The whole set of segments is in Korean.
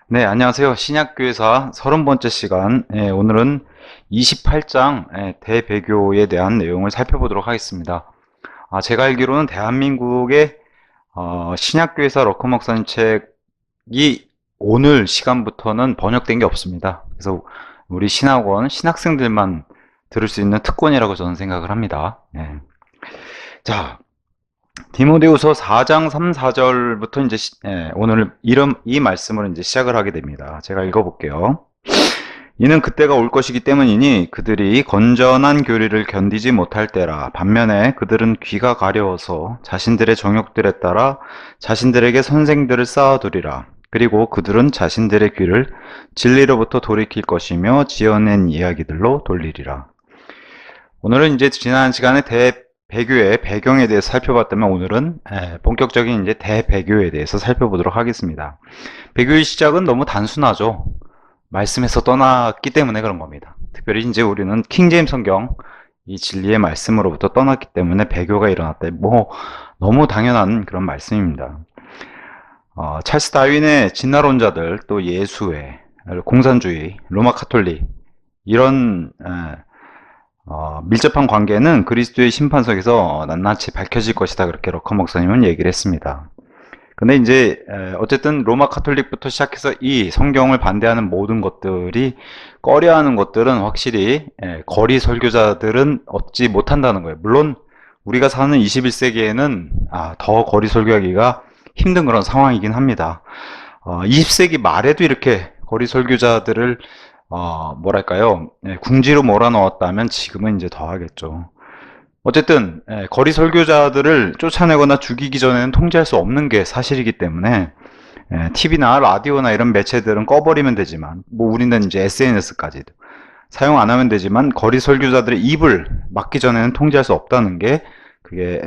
네, 안녕하세요. 신약교회사 30번째 시간. 오늘은 28장 대배교에 대한 내용을 살펴보도록 하겠습니다. 제가 알기로는 대한민국의 신약교회사 러커 목사님 책이 오늘 시간부터는 번역된 게 없습니다. 그래서 우리 신학원 신학생들만 들을 수 있는 특권이라고 저는 생각을 합니다. 자, 디모데후서 4장 3, 4절부터 이제 오늘 이 말씀을 이제 시작을 하게 됩니다. 제가 읽어볼게요. 이는 그때가 올 것이기 때문이니 그들이 건전한 교리를 견디지 못할 때라. 반면에 그들은 귀가 가려워서 자신들의 정욕들에 따라 자신들에게 선생들을 쌓아두리라. 그리고 그들은 자신들의 귀를 진리로부터 돌이킬 것이며 지어낸 이야기들로 돌리리라. 오늘은 이제 지난 시간에 대배교의 배경에 대해서 살펴봤다면 오늘은 본격적인 이제 대배교에 대해서 살펴보도록 하겠습니다. 배교의 시작은 너무 단순하죠. 말씀에서 떠났기 때문에 그런 겁니다. 특별히 이제 우리는 킹제임스 성경 이 진리의 말씀으로부터 떠났기 때문에 배교가 일어났다. 너무 당연한 그런 말씀입니다. 찰스 다윈의 진화론자들, 또 예수회, 공산주의, 로마 카톨릭 이런 밀접한 관계는 그리스도의 심판석에서 낱낱이 밝혀질 것이다. 그렇게 러커 목사님은 얘기를 했습니다. 근데 이제 어쨌든 로마 카톨릭부터 시작해서 이 성경을 반대하는 모든 것들이 꺼려하는 것들은 확실히 거리 설교자들은 얻지 못한다는 거예요. 물론 우리가 사는 21세기에는 더 거리 설교하기가 힘든 그런 상황이긴 합니다. 20세기 말에도 이렇게 거리 설교자들을 뭐랄까요, 궁지로 몰아넣었다면 지금은 이제 더 하겠죠. 어쨌든 거리 설교자들을 쫓아내거나 죽이기 전에는 통제할 수 없는 게 사실이기 때문에 TV나 라디오나 이런 매체들은 꺼버리면 되지만, 뭐 우리는 이제 SNS까지도 사용 안 하면 되지만 거리 설교자들의 입을 막기 전에는 통제할 수 없다는 게 그게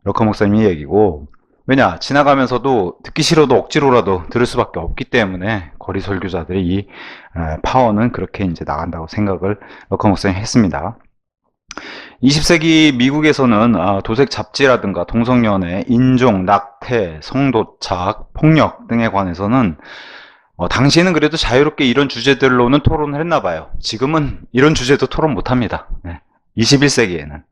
러커 목사님의 얘기고, 왜냐, 지나가면서도 듣기 싫어도 억지로라도 들을 수밖에 없기 때문에 거리 설교자들의 이 파워는 그렇게 이제 나간다고 생각을 러커 목사님이 했습니다. 20세기 미국에서는 도색 잡지라든가 동성연애, 인종, 낙태, 성도착, 폭력 등에 관해서는 당시에는 그래도 자유롭게 이런 주제들로는 토론을 했나 봐요. 지금은 이런 주제도 토론 못합니다. 21세기에는.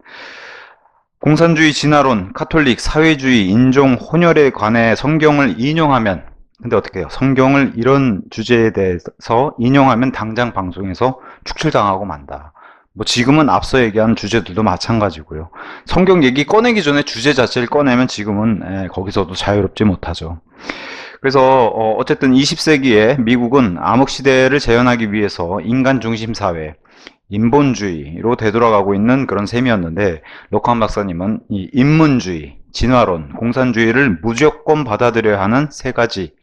공산주의 진화론, 카톨릭, 사회주의, 인종, 혼혈에 관해 성경을 인용하면, 근데 어떻게 해요? 성경을 이런 주제에 대해서 인용하면 당장 방송에서 축출당하고 만다. 뭐 지금은 앞서 얘기한 주제들도 마찬가지고요. 성경 얘기 꺼내기 전에 주제 자체를 꺼내면 지금은 거기서도 자유롭지 못하죠. 그래서 어쨌든 20세기에 미국은 암흑시대를 재현하기 위해서 인간 중심 사회, 인본주의로 되돌아가고 있는 그런 셈이었는데, 로칸 박사님은 이 인문주의, 진화론, 공산주의를 무조건 받아들여야 하는 세 가지,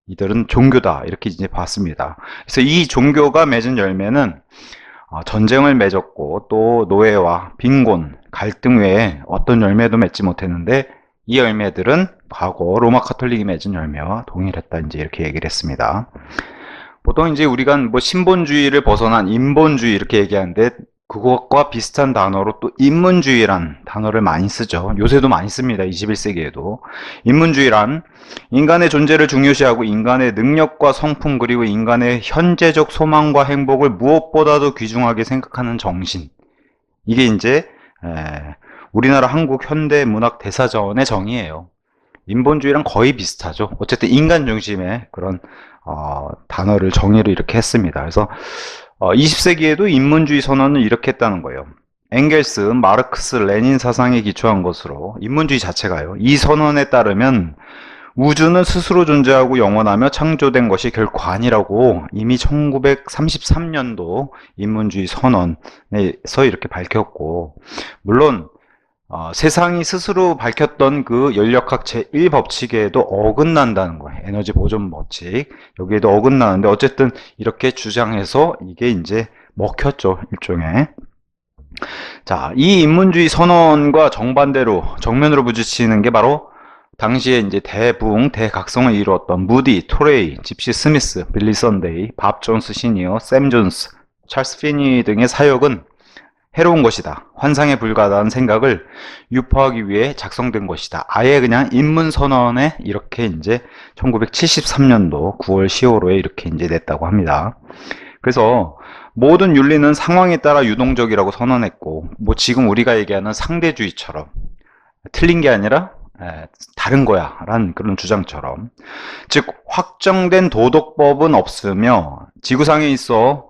이들은 종교다, 이렇게 이제 봤습니다. 그래서 이 종교가 맺은 열매는 전쟁을 맺었고 또 노예와 빈곤, 갈등 외에 어떤 열매도 맺지 못했는데, 이 열매들은 과거 로마 카톨릭이 맺은 열매와 동일했다, 이제 이렇게 얘기를 했습니다. 보통 이제 우리가 뭐 신본주의를 벗어난 인본주의 이렇게 얘기하는데, 그것과 비슷한 단어로 또 인문주의란 단어를 많이 쓰죠. 요새도 많이 씁니다. 21세기에도. 인문주의란 인간의 존재를 중요시하고 인간의 능력과 성품, 그리고 인간의 현재적 소망과 행복을 무엇보다도 귀중하게 생각하는 정신. 이게 이제 우리나라 한국 현대문학 대사전의 정의예요. 인본주의랑 거의 비슷하죠. 어쨌든 인간 중심의 그런 단어를 정의를 이렇게 했습니다. 그래서 20세기에도 인문주의 선언을 이렇게 했다는 거예요. 엥겔스, 마르크스, 레닌 사상에 기초한 것으로, 인문주의 자체가요, 이 선언에 따르면 우주는 스스로 존재하고 영원하며 창조된 것이 결코 아니라고 이미 1933년도 인문주의 선언에서 이렇게 밝혔고, 물론 세상이 스스로 밝혔던 그 연력학 제1법칙에도 어긋난다는 거예요. 에너지 보존 법칙. 여기에도 어긋나는데, 어쨌든 이렇게 주장해서 이게 이제 먹혔죠, 일종의. 자, 이 인문주의 선언과 정반대로 정면으로 부딪히는 게 바로 당시에 이제 대부흥, 대각성을 이루었던 무디, 토레이, 집시 스미스, 빌리 선데이, 밥 존스 시니어, 샘 존스, 찰스 피니 등의 사역은 해로운 것이다. 환상에 불과하다는 생각을 유포하기 위해 작성된 것이다. 아예 그냥 인문선언에 이렇게 이제 1973년도 9월 10월호에 이렇게 이제 냈다고 합니다. 그래서 모든 윤리는 상황에 따라 유동적이라고 선언했고, 뭐 지금 우리가 얘기하는 상대주의처럼 틀린 게 아니라 다른 거야 라는 그런 주장처럼, 즉 확정된 도덕법은 없으며 지구상에 있어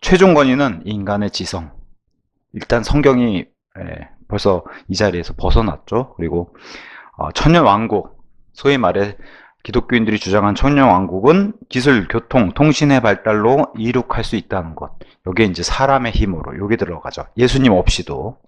최종 권위는 인간의 지성. 일단 성경이 벌써 이 자리에서 벗어났죠. 그리고 천년왕국, 소위 말해 기독교인들이 주장한 천년왕국은 기술, 교통, 통신의 발달로 이룩할 수 있다는 것. 여기에 이제 사람의 힘으로 요게 들어가죠. 예수님 없이도.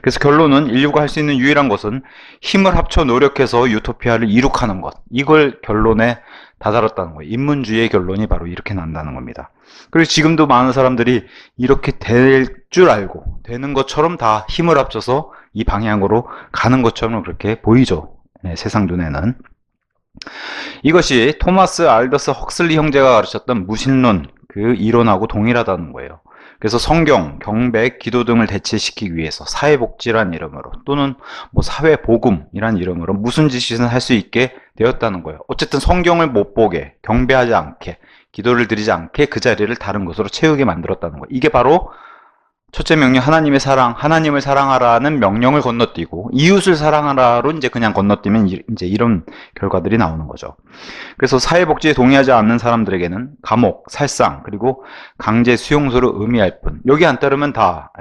그래서 결론은 인류가 할 수 있는 유일한 것은 힘을 합쳐 노력해서 유토피아를 이룩하는 것. 이걸 결론에 다다랐다는 거예요. 인문주의의 결론이 바로 이렇게 난다는 겁니다. 그리고 지금도 많은 사람들이 이렇게 될 줄 알고 되는 것처럼 다 힘을 합쳐서 이 방향으로 가는 것처럼 그렇게 보이죠. 세상 눈에는. 이것이 토마스 알더스 헉슬리 형제가 가르쳤던 무신론 그 이론하고 동일하다는 거예요. 그래서 성경, 경배, 기도 등을 대체시키기 위해서 사회복지란 이름으로 또는 뭐 사회복음이란 이름으로 무슨 짓이든 할 수 있게 되었다는 거예요. 어쨌든 성경을 못 보게, 경배하지 않게, 기도를 드리지 않게 그 자리를 다른 것으로 채우게 만들었다는 거예요. 이게 바로 첫째 명령, 하나님의 사랑, 하나님을 사랑하라는 명령을 건너뛰고 이웃을 사랑하라로 이제 그냥 건너뛰면 이제 이런 결과들이 나오는 거죠. 그래서 사회복지에 동의하지 않는 사람들에게는 감옥, 살상, 그리고 강제 수용소를 의미할 뿐. 여기 안 따르면 다.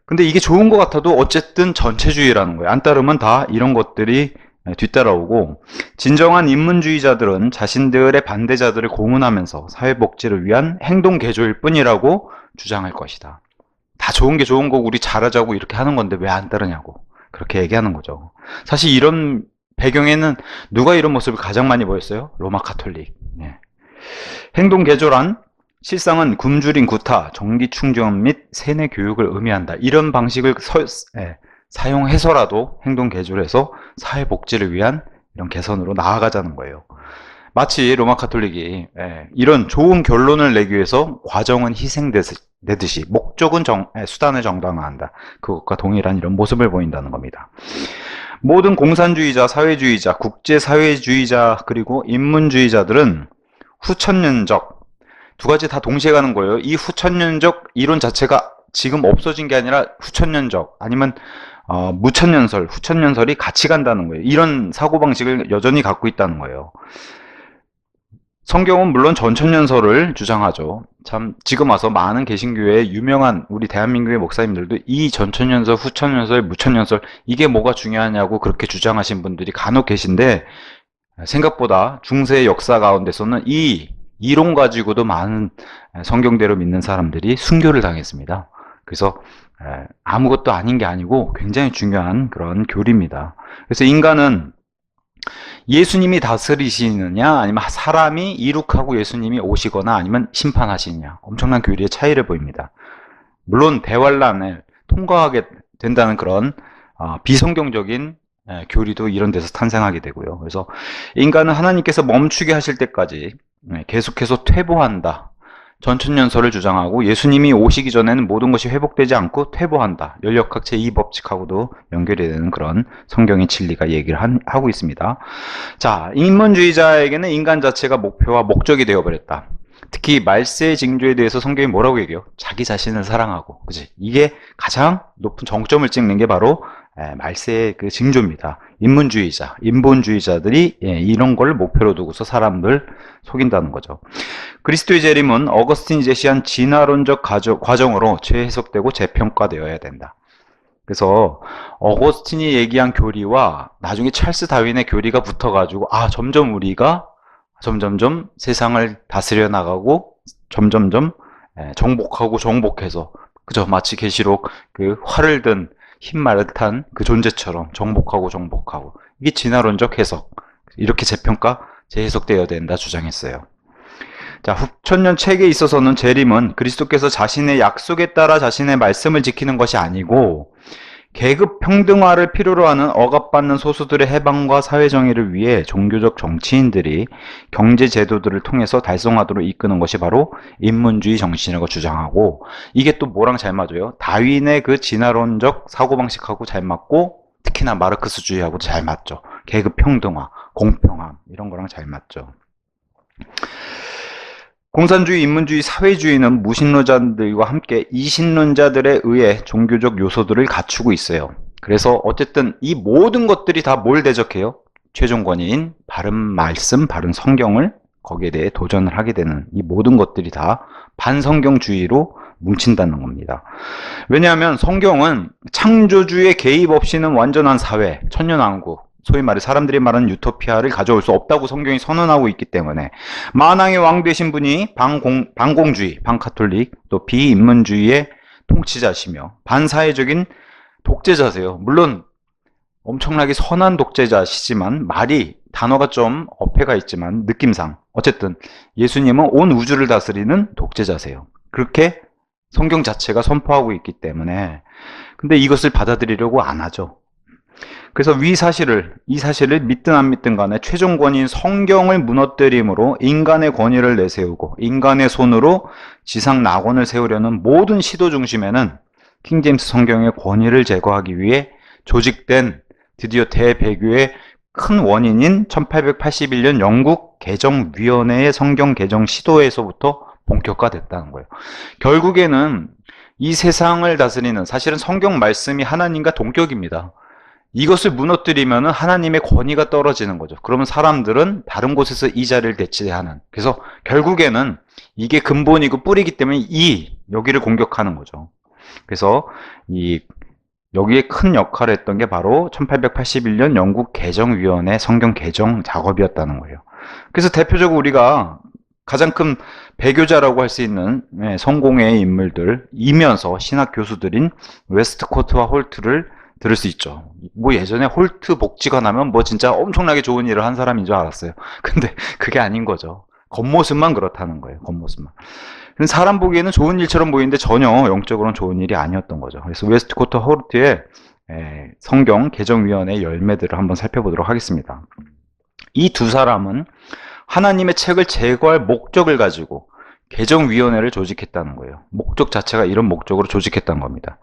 근데 이게 좋은 것 같아도 어쨌든 전체주의라는 거예요. 안 따르면 다 이런 것들이 뒤따라오고, 진정한 인문주의자들은 자신들의 반대자들을 고문하면서 사회복지를 위한 행동 개조일 뿐이라고 주장할 것이다. 다 좋은 게 좋은 거고 우리 잘하자고 이렇게 하는 건데 왜 안 따르냐고 그렇게 얘기하는 거죠. 사실 이런 배경에는 누가 이런 모습을 가장 많이 보였어요? 로마 카톨릭. 행동 개조란 실상은 굶주린 구타, 정기 충전 및 세뇌 교육을 의미한다. 이런 방식을 사용해서라도 행동 개조를 해서 사회복지를 위한 이런 개선으로 나아가자는 거예요. 마치 로마 카톨릭이 이런 좋은 결론을 내기 위해서 과정은 희생되듯이 목적은 수단을 정당화한다. 그것과 동일한 이런 모습을 보인다는 겁니다. 모든 공산주의자, 사회주의자, 국제사회주의자 그리고 인문주의자들은 후천년적, 두 가지 다 동시에 가는 거예요. 이 후천년적 이론 자체가 지금 없어진 게 아니라 후천년적 아니면 무천년설, 후천년설이 같이 간다는 거예요. 이런 사고방식을 여전히 갖고 있다는 거예요. 성경은 물론 전천년설을 주장하죠. 참 지금 와서 많은 개신교의 유명한 우리 대한민국의 목사님들도 이 전천년설, 후천년설, 무천년설 이게 뭐가 중요하냐고 그렇게 주장하신 분들이 간혹 계신데, 생각보다 중세의 역사 가운데서는 이 이론 가지고도 많은 성경대로 믿는 사람들이 순교를 당했습니다. 그래서 아무것도 아닌 게 아니고 굉장히 중요한 그런 교리입니다. 그래서 인간은 예수님이 다스리시느냐 아니면 사람이 이룩하고 예수님이 오시거나 아니면 심판하시느냐, 엄청난 교리의 차이를 보입니다. 물론 대환란을 통과하게 된다는 그런 비성경적인 교리도 이런 데서 탄생하게 되고요. 그래서 인간은 하나님께서 멈추게 하실 때까지 계속해서 퇴보한다. 전천년설을 주장하고 예수님이 오시기 전에는 모든 것이 회복되지 않고 퇴보한다. 연력학 제2법칙하고도 연결이 되는 그런 성경의 진리가 얘기를 하고 있습니다. 자, 인문주의자에게는 인간 자체가 목표와 목적이 되어버렸다. 특히 말세의 징조에 대해서 성경이 뭐라고 얘기해요? 자기 자신을 사랑하고, 그지? 이게 가장 높은 정점을 찍는 게 바로 말세의 그 징조입니다. 인문주의자, 인본주의자들이 이런 걸 목표로 두고서 사람들 속인다는 거죠. 그리스도의 재림은 어거스틴이 제시한 진화론적 과정으로 재해석되고 재평가되어야 된다. 그래서 어거스틴이 얘기한 교리와 나중에 찰스 다윈의 교리가 붙어가지고 점점 우리가 점점점 세상을 다스려 나가고 점점점 정복하고 정복해서, 그죠? 마치 계시록 그 활을 든 흰말을 탄 그 존재처럼 정복하고 정복하고, 이게 진화론적 해석, 이렇게 재평가, 재해석되어야 된다 주장했어요. 자, 후천년 책에 있어서는 재림은 그리스도께서 자신의 약속에 따라 자신의 말씀을 지키는 것이 아니고 계급 평등화를 필요로 하는 억압받는 소수들의 해방과 사회정의를 위해 종교적 정치인들이 경제 제도들을 통해서 달성하도록 이끄는 것이 바로 인문주의 정신이라고 주장하고, 이게 또 뭐랑 잘 맞아요? 다윈의 그 진화론적 사고방식하고 잘 맞고, 특히나 마르크스주의하고 잘 맞죠. 계급 평등화, 공평함 이런 거랑 잘 맞죠. 공산주의, 인문주의, 사회주의는 무신론자들과 함께 이신론자들에 의해 종교적 요소들을 갖추고 있어요. 그래서 어쨌든 이 모든 것들이 다 뭘 대적해요? 최종 권위인 바른 말씀, 바른 성경을 거기에 대해 도전을 하게 되는, 이 모든 것들이 다 반성경주의로 뭉친다는 겁니다. 왜냐하면 성경은 창조주의 개입 없이는 완전한 사회, 천년왕국, 소위 말해 사람들이 말하는 유토피아를 가져올 수 없다고 성경이 선언하고 있기 때문에, 만왕의 왕 되신 분이 반공주의, 반카톨릭, 또 비인문주의의 통치자시며 반사회적인 독재자세요. 물론 엄청나게 선한 독재자시지만, 말이 단어가 좀 어폐가 있지만 느낌상 어쨌든 예수님은 온 우주를 다스리는 독재자세요. 그렇게 성경 자체가 선포하고 있기 때문에. 근데 이것을 받아들이려고 안 하죠. 그래서 이 사실을 믿든 안 믿든 간에 최종 권위인 성경을 무너뜨림으로 인간의 권위를 내세우고 인간의 손으로 지상 낙원을 세우려는 모든 시도 중심에는 킹제임스 성경의 권위를 제거하기 위해 조직된 드디어 대배교의 큰 원인인 1881년 영국 개정위원회의 성경 개정 시도에서부터 본격화됐다는 거예요. 결국에는 이 세상을 다스리는, 사실은 성경 말씀이 하나님과 동격입니다. 이것을 무너뜨리면 하나님의 권위가 떨어지는 거죠. 그러면 사람들은 다른 곳에서 이 자리를 대체하는, 그래서 결국에는 이게 근본이고 뿌리기 때문에 여기를 공격하는 거죠. 그래서 여기에 큰 역할을 했던 게 바로 1881년 영국 개정위원회 성경 개정 작업이었다는 거예요. 그래서 대표적으로 우리가 가장 큰 배교자라고 할 수 있는 성공의 인물들이면서 신학 교수들인 웨스트코트와 홀트를 들을 수 있죠. 뭐 예전에 홀트 복지관 하면 뭐 진짜 엄청나게 좋은 일을 한 사람인 줄 알았어요. 근데 그게 아닌 거죠. 겉모습만 그렇다는 거예요. 겉모습만. 사람 보기에는 좋은 일처럼 보이는데 전혀 영적으로는 좋은 일이 아니었던 거죠. 그래서 웨스트코트 홀트의 성경 개정위원회 열매들을 한번 살펴보도록 하겠습니다. 이 두 사람은 하나님의 책을 제거할 목적을 가지고 개정위원회를 조직했다는 거예요. 목적 자체가 이런 목적으로 조직했다는 겁니다.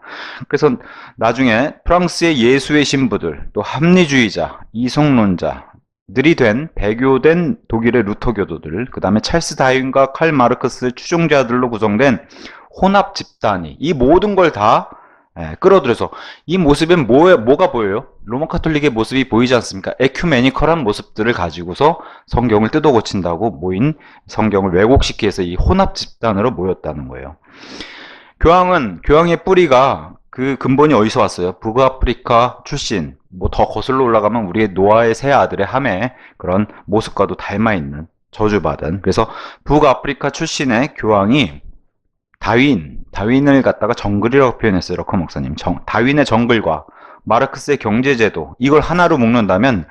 그래서 나중에 프랑스의 예수의 신부들, 또 합리주의자, 이성론자들이 된 배교된 독일의 루터교도들, 그 다음에 찰스 다윈과 칼 마르크스 추종자들로 구성된 혼합 집단이 이 모든 걸 다 끌어들여서, 이 모습엔 뭐가 보여요? 로마 카톨릭의 모습이 보이지 않습니까? 에큐메니컬한 모습들을 가지고서 성경을 뜯어 고친다고 모인, 성경을 왜곡시키기 위해서 이 혼합 집단으로 모였다는 거예요. 교황의 뿌리가, 그 근본이 어디서 왔어요? 북아프리카 출신, 뭐 더 거슬러 올라가면 우리의 노아의 세 아들의 함의 그런 모습과도 닮아있는, 저주받은, 그래서 북아프리카 출신의 교황이 다윈을 갖다가 정글이라고 표현했어요. 러커 목사님. 다윈의 정글과 마르크스의 경제제도, 이걸 하나로 묶는다면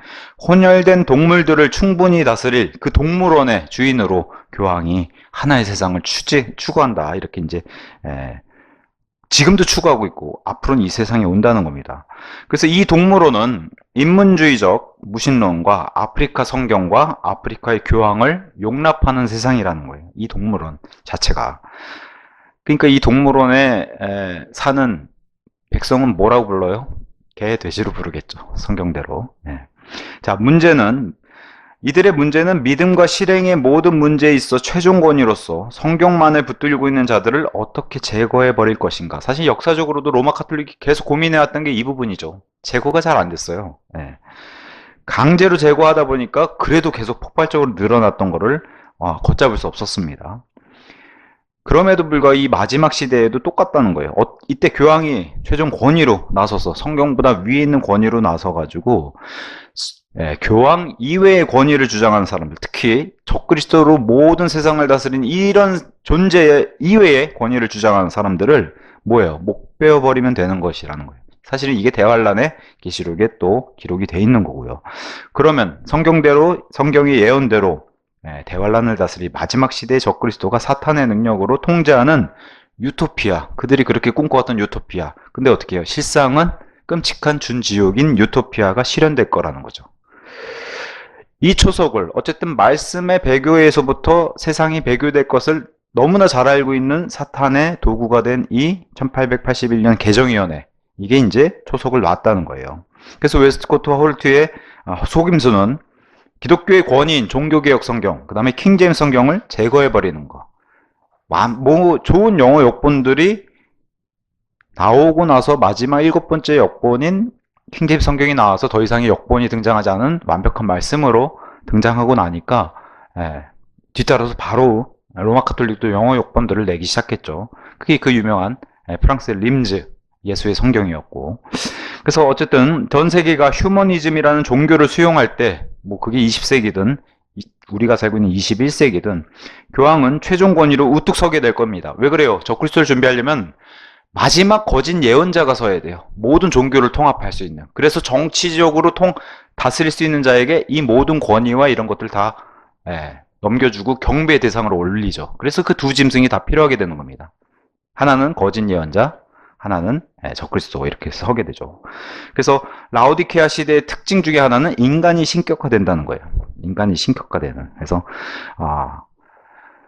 혼혈된 동물들을 충분히 다스릴 그 동물원의 주인으로 교황이 하나의 세상을 추구한다. 이렇게 이제 지금도 추구하고 있고 앞으로는 이 세상에 온다는 겁니다. 그래서 이 동물원은 인문주의적 무신론과 아프리카 성경과 아프리카의 교황을 용납하는 세상이라는 거예요. 이 동물원 자체가. 그러니까 이 동물원에 사는 백성은 뭐라고 불러요? 개, 돼지로 부르겠죠. 성경대로. 자, 이들의 문제는 믿음과 실행의 모든 문제에 있어 최종 권위로서 성경만을 붙들고 있는 자들을 어떻게 제거해 버릴 것인가. 사실 역사적으로도 로마 카톨릭이 계속 고민해왔던 게 이 부분이죠. 제거가 잘 안 됐어요. 강제로 제거하다 보니까 그래도 계속 폭발적으로 늘어났던 거를 걷잡을 수 없었습니다. 그럼에도 불구하고 이 마지막 시대에도 똑같다는 거예요. 이때 교황이 최종 권위로 나서서, 성경보다 위에 있는 권위로 나서가지고 교황 이외의 권위를 주장하는 사람들, 특히 적그리스도로 모든 세상을 다스리는 이런 존재 이외의 권위를 주장하는 사람들을 목 베어버리면 되는 것이라는 거예요. 사실은 이게 대환란의 계시록에 또 기록이 돼 있는 거고요. 그러면 성경의 예언대로 대환란을 다스릴 마지막 시대의 적그리스도가 사탄의 능력으로 통제하는 유토피아, 그들이 그렇게 꿈꿔왔던 유토피아. 근데 어떻게 해요? 실상은 끔찍한 준지옥인 유토피아가 실현될 거라는 거죠. 이 초석을 어쨌든 말씀의 배교에서부터 세상이 배교될 것을 너무나 잘 알고 있는 사탄의 도구가 된 이 1881년 개정위원회, 이게 이제 초석을 놨다는 거예요. 그래서 웨스트코트와 홀트의 속임수는 기독교의 권위인 종교개혁 성경, 그 다음에 킹제임스 성경을 제거해버리는 거. 뭐 좋은 영어 역본들이 나오고 나서 마지막 7번째 역본인 킹제임스 성경이 나와서 더 이상의 역본이 등장하지 않은 완벽한 말씀으로 등장하고 나니까 뒤따라서 바로 로마 카톨릭도 영어 역본들을 내기 시작했죠. 그게 그 유명한 프랑스의 림즈 예수의 성경이었고, 그래서 어쨌든 전 세계가 휴머니즘이라는 종교를 수용할 때, 뭐 그게 20세기든 우리가 살고 있는 21세기든 교황은 최종 권위로 우뚝 서게 될 겁니다. 왜 그래요? 적그리스도를 준비하려면 마지막 거짓 예언자가 서야 돼요. 모든 종교를 통합할 수 있는. 그래서 정치적으로 다스릴 수 있는 자에게 이 모든 권위와 이런 것들 다 넘겨주고 경배의 대상으로 올리죠. 그래서 그 두 짐승이 다 필요하게 되는 겁니다. 하나는 거짓 예언자, 하나는 적그리스도, 이렇게 서게 되죠. 그래서 라오디케아 시대의 특징 중에 하나는 인간이 신격화된다는 거예요. 인간이 신격화되는. 그래서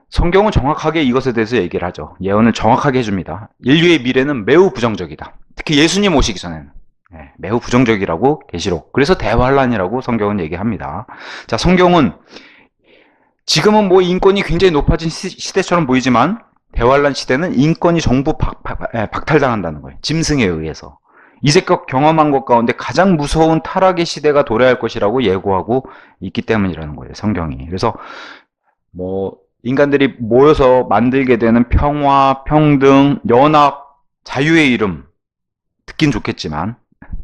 성경은 정확하게 이것에 대해서 얘기를 하죠. 예언을 정확하게 해줍니다. 인류의 미래는 매우 부정적이다. 특히 예수님 오시기 전에는 매우 부정적이라고 계시록. 그래서 대환란이라고 성경은 얘기합니다. 자, 성경은 지금은 뭐 인권이 굉장히 높아진 시대처럼 보이지만 대환란 시대는 인권이 전부 박탈당한다는 거예요. 짐승에 의해서. 이제껏 경험한 것 가운데 가장 무서운 타락의 시대가 도래할 것이라고 예고하고 있기 때문이라는 거예요, 성경이. 그래서 뭐 인간들이 모여서 만들게 되는 평화, 평등, 연합, 자유의 이름, 듣긴 좋겠지만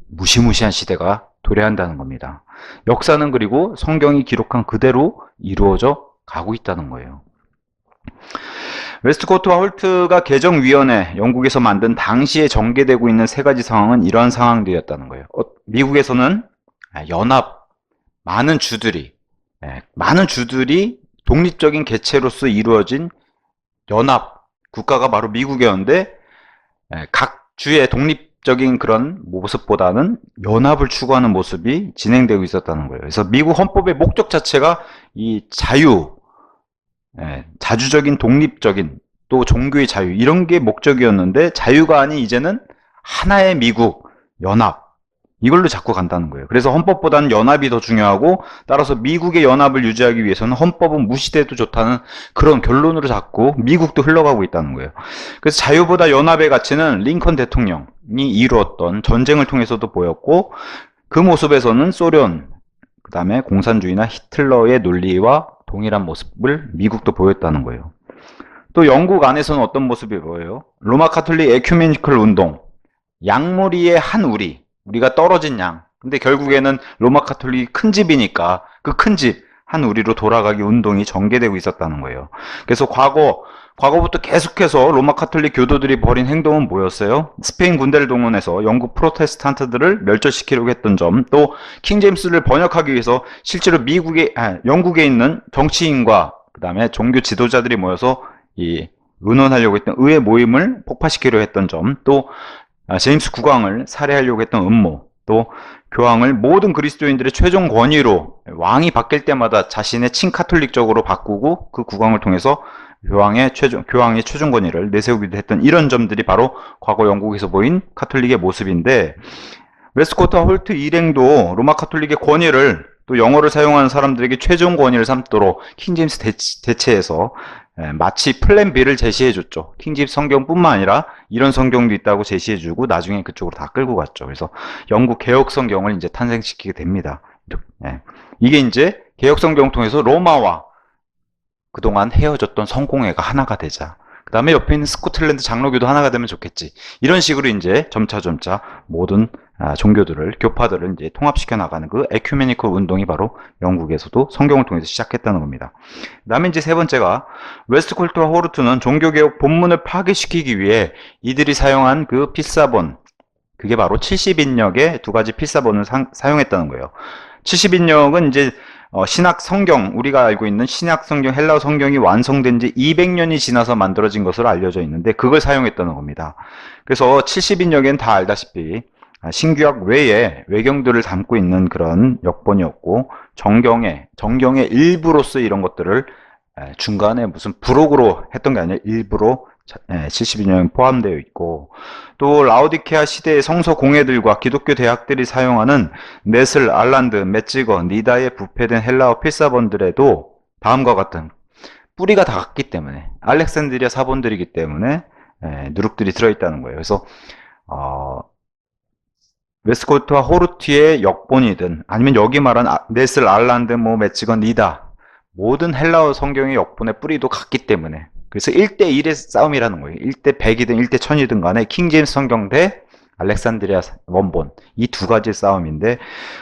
무시무시한 시대가 도래한다는 겁니다. 역사는 그리고 성경이 기록한 그대로 이루어져 가고 있다는 거예요. 웨스트코트와 홀트가 개정위원회, 영국에서 만든 당시에 전개되고 있는 세 가지 상황은 이러한 상황들이었다는 거예요. 미국에서는 많은 주들이 독립적인 개체로서 이루어진 연합 국가가 바로 미국이었는데, 각 주의 독립적인 그런 모습보다는 연합을 추구하는 모습이 진행되고 있었다는 거예요. 그래서 미국 헌법의 목적 자체가 이 자주적인 독립적인 또 종교의 자유, 이런 게 목적이었는데, 자유가 아닌 이제는 하나의 미국, 연합, 이걸로 자꾸 간다는 거예요. 그래서 헌법보다는 연합이 더 중요하고, 따라서 미국의 연합을 유지하기 위해서는 헌법은 무시돼도 좋다는 그런 결론으로 자꾸 미국도 흘러가고 있다는 거예요. 그래서 자유보다 연합의 가치는 링컨 대통령이 이루었던 전쟁을 통해서도 보였고, 그 모습에서는 소련, 그 다음에 공산주의나 히틀러의 논리와 동일한 모습을 미국도 보였다는 거예요. 또 영국 안에서는 어떤 모습이 보여요? 로마 카톨릭 에큐메니컬 운동, 양무리의 한 우리가 떨어진 양. 근데 결국에는 로마 카톨릭이 큰 집이니까 그 큰 집, 한 우리로 돌아가기 운동이 전개되고 있었다는 거예요. 그래서 과거부터 계속해서 로마 카톨릭 교도들이 벌인 행동은 뭐였어요? 스페인 군대를 동원해서 영국 프로테스탄트들을 멸절시키려고 했던 점, 또 킹제임스를 번역하기 위해서 실제로 영국에 있는 정치인과 그 다음에 종교 지도자들이 모여서 의논하려고 했던 의회 모임을 폭파시키려 했던 점, 또 제임스 국왕을 살해하려고 했던 음모, 또 교황을 모든 그리스도인들의 최종 권위로 왕이 바뀔 때마다 자신의 친카톨릭적으로 바꾸고 그 국왕을 통해서 교황의 최종 권위를 내세우기도 했던 이런 점들이 바로 과거 영국에서 보인 카톨릭의 모습인데, 웨스트코트와 홀트 일행도 로마 카톨릭의 권위를, 또 영어를 사용하는 사람들에게 최종 권위를 삼도록 킹제임스 대체해서 마치 플랜 B를 제시해줬죠. 킹제임스 성경뿐만 아니라 이런 성경도 있다고 제시해주고 나중에 그쪽으로 다 끌고 갔죠. 그래서 영국 개혁 성경을 이제 탄생시키게 됩니다. 이게 이제 개혁 성경을 통해서 로마와 그동안 헤어졌던 성공회가 하나가 되자. 그 다음에 옆에 있는 스코틀랜드 장로교도 하나가 되면 좋겠지. 이런 식으로 이제 점차 모든 교파들을 이제 통합시켜 나가는 그 에큐메니컬 운동이 바로 영국에서도 성경을 통해서 시작했다는 겁니다. 그 다음에 이제 세 번째가 웨스트코트와 홀트는 종교개혁 본문을 파괴시키기 위해 이들이 사용한 그 필사본, 그게 바로 70인역의 두 가지 필사본을 사용했다는 거예요. 70인역은 이제 신약 성경, 우리가 알고 있는 신약 성경, 헬라어 성경이 완성된 지 200년이 지나서 만들어진 것으로 알려져 있는데 그걸 사용했다는 겁니다. 그래서 70인역엔 다 알다시피 신구약 외에 외경들을 담고 있는 그런 역본이었고, 정경의 일부로서 이런 것들을 중간에 무슨 부록으로 했던 게 아니라 일부로 72년에 포함되어 있고, 또 라오디케아 시대의 성서 공예들과 기독교 대학들이 사용하는 넷을, 알란드, 메찌거, 니다에 부패된 헬라어 필사본들에도 다음과 같은 뿌리가 다 같기 때문에, 알렉산드리아 사본들이기 때문에 누룩들이 들어있다는 거예요. 그래서 웨스코트와 호르티의 역본이든 아니면 여기 말한 넷을, 알란드, 메찌건, 니다, 모든 헬라어 성경의 역본의 뿌리도 같기 때문에, 그래서 1대1의 싸움이라는 거예요. 1대 100이든 1대 1000이든 간에 킹제임스 성경 대 알렉산드리아 원본, 이 두 가지 싸움인데,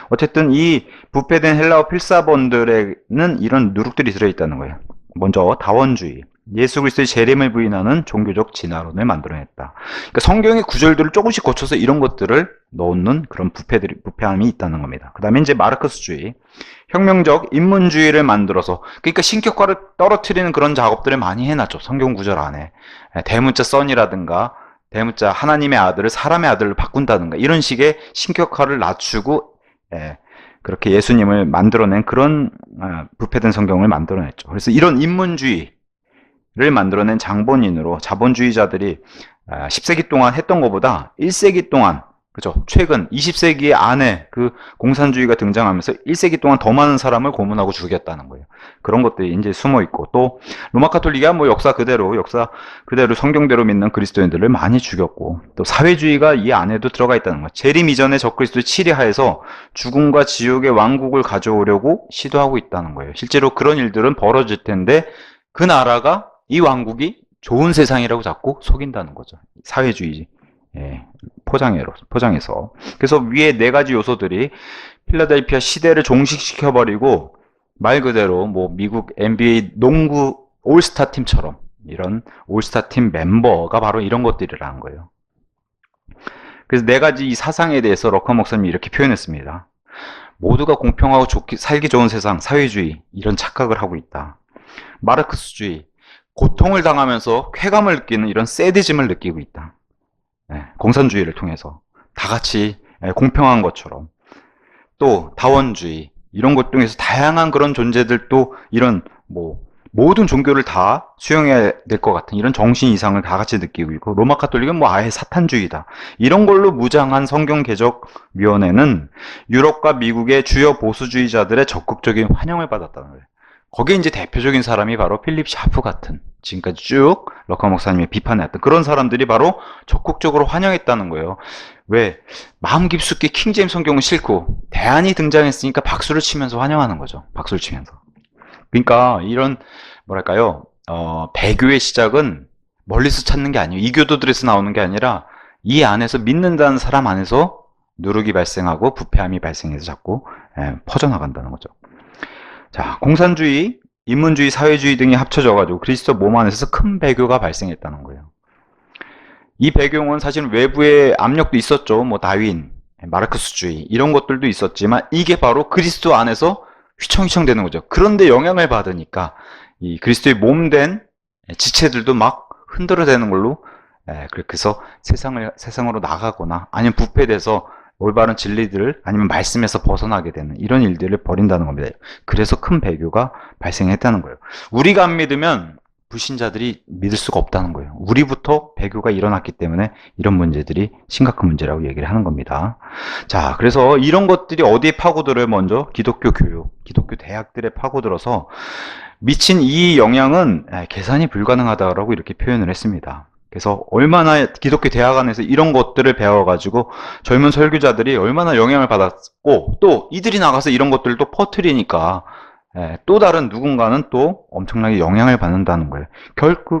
어쨌든 이 부패된 헬라어 필사본들에는 이런 누룩들이 들어있다는 거예요. 먼저 다원주의, 예수 그리스도의 재림을 부인하는 종교적 진화론을 만들어냈다. 그러니까 성경의 구절들을 조금씩 고쳐서 이런 것들을 넣는 그런 부패함이 있다는 겁니다. 그 다음에 이제 마르크스주의, 혁명적 인문주의를 만들어서, 그러니까 신격화를 떨어뜨리는 그런 작업들을 많이 해놨죠. 성경 구절 안에. 대문자 선이라든가 대문자 하나님의 아들을 사람의 아들로 바꾼다든가 이런 식의 신격화를 낮추고 그렇게 예수님을 만들어낸 그런 부패된 성경을 만들어냈죠. 그래서 이런 인문주의를 만들어낸 장본인으로 자본주의자들이 10세기 동안 했던 것보다 1세기 동안, 그죠? 최근 20세기 안에 그 공산주의가 등장하면서 1세기 동안 더 많은 사람을 고문하고 죽였다는 거예요. 그런 것들이 이제 숨어 있고, 또 로마 카톨릭이 역사 그대로 성경대로 믿는 그리스도인들을 많이 죽였고, 또 사회주의가 이 안에도 들어가 있다는 거예요. 재림 이전에 적그리스도의 치리하에서 죽음과 지옥의 왕국을 가져오려고 시도하고 있다는 거예요. 실제로 그런 일들은 벌어질 텐데 그 나라가, 이 왕국이 좋은 세상이라고 자꾸 속인다는 거죠. 사회주의 포장해서. 그래서 위에 네 가지 요소들이 필라델피아 시대를 종식시켜버리고, 말 그대로 미국 NBA 농구 올스타 팀처럼 이런 올스타 팀 멤버가 바로 이런 것들이라는 거예요. 그래서 네 가지 이 사상에 대해서 럭커 목사님이 이렇게 표현했습니다. 모두가 공평하고 살기 좋은 세상, 사회주의, 이런 착각을 하고 있다. 마르크스주의, 고통을 당하면서 쾌감을 느끼는 이런 세디즘을 느끼고 있다. 공산주의를 통해서 다 같이 공평한 것처럼. 또 다원주의, 이런 것 중에서 다양한 그런 존재들도 이런 모든 종교를 다 수용해야 될 것 같은 이런 정신 이상을 다 같이 느끼고 있고, 로마 카톨릭은 아예 사탄주의다, 이런 걸로 무장한 성경개혁위원회는 유럽과 미국의 주요 보수주의자들의 적극적인 환영을 받았다는 거예요. 거기에 이제 대표적인 사람이 바로 필립 샤프 같은, 지금까지 쭉 럭커 목사님이 비판해왔던 그런 사람들이 바로 적극적으로 환영했다는 거예요. 왜? 마음 깊숙이 킹제임스 성경은 싫고 대안이 등장했으니까 박수를 치면서 환영하는 거죠. 박수를 치면서. 그러니까 이런 배교의 시작은 멀리서 찾는 게 아니에요. 이교도들에서 나오는 게 아니라 이 안에서 믿는다는 사람 안에서 누룩이 발생하고 부패함이 발생해서 자꾸 퍼져나간다는 거죠. 자, 공산주의, 인문주의, 사회주의 등이 합쳐져가지고 그리스도 몸 안에서 큰 배교가 발생했다는 거예요. 이 배교는 사실 외부의 압력도 있었죠. 다윈, 마르크스주의 이런 것들도 있었지만 이게 바로 그리스도 안에서 휘청휘청 되는 거죠. 그런데 영향을 받으니까 이 그리스도의 몸된 지체들도 막 흔들어대는 걸로, 그래서 세상으로 나가거나 아니면 부패돼서 올바른 진리들을 아니면 말씀에서 벗어나게 되는 이런 일들을 벌인다는 겁니다. 그래서 큰 배교가 발생했다는 거예요. 우리가 안 믿으면 불신자들이 믿을 수가 없다는 거예요. 우리부터 배교가 일어났기 때문에 이런 문제들이 심각한 문제라고 얘기를 하는 겁니다. 자, 그래서 이런 것들이 어디에 파고들어요? 먼저 기독교 교육, 기독교 대학들에 파고들어서 미친 이 영향은 계산이 불가능하다라고 이렇게 표현을 했습니다. 그래서 얼마나 기독교 대학 안에서 이런 것들을 배워가지고 젊은 설교자들이 얼마나 영향을 받았고, 또 이들이 나가서 이런 것들을 또 퍼뜨리니까 또 다른 누군가는 또 엄청나게 영향을 받는다는 거예요.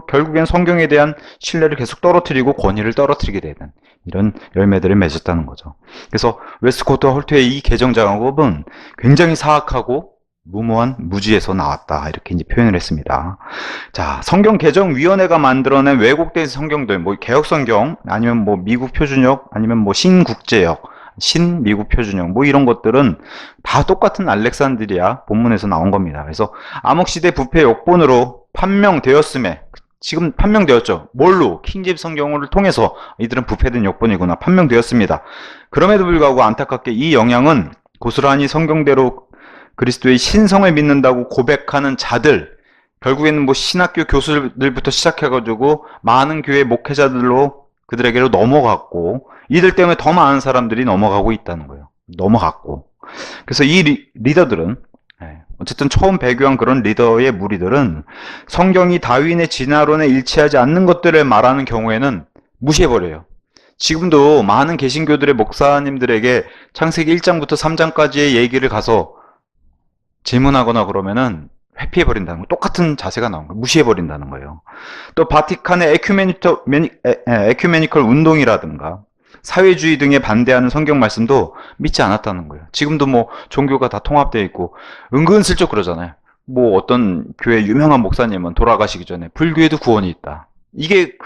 결국엔 성경에 대한 신뢰를 계속 떨어뜨리고 권위를 떨어뜨리게 되는 이런 열매들을 맺었다는 거죠. 그래서 웨스코트와 홀트의 이 개정 작업은 굉장히 사악하고 무모한 무지에서 나왔다, 이렇게 이제 표현을 했습니다. 자, 성경개정위원회가 만들어낸 왜곡된 성경들, 개혁성경, 아니면 미국 표준역, 아니면 신국제역, 신미국 표준역, 이런 것들은 다 똑같은 알렉산드리아 본문에서 나온 겁니다. 그래서 암흑시대 부패 역본으로 판명되었음에, 지금 판명되었죠. 뭘로? 킹제임스 성경을 통해서 이들은 부패된 역본이구나 판명되었습니다. 그럼에도 불구하고 안타깝게 이 영향은 고스란히 성경대로 그리스도의 신성을 믿는다고 고백하는 자들, 결국에는 뭐 신학교 교수들부터 시작해가지고 많은 교회 목회자들로 그들에게로 넘어갔고, 이들 때문에 더 많은 사람들이 넘어가고 있다는 거예요. 넘어갔고. 그래서 이 리더들은, 어쨌든 처음 배교한 그런 리더의 무리들은 성경이 다윈의 진화론에 일치하지 않는 것들을 말하는 경우에는 무시해버려요. 지금도 많은 개신교들의 목사님들에게 창세기 1장부터 3장까지의 얘기를 가서 질문하거나 그러면은 회피해버린다는 거, 똑같은 자세가 나온 거예요. 무시해버린다는 거예요. 또 바티칸의 에큐메니컬 운동이라든가 사회주의 등에 반대하는 성경 말씀도 믿지 않았다는 거예요. 지금도 뭐 종교가 다 통합되어 있고 은근슬쩍 그러잖아요. 뭐 어떤 교회 유명한 목사님은 돌아가시기 전에 불교에도 구원이 있다. 이게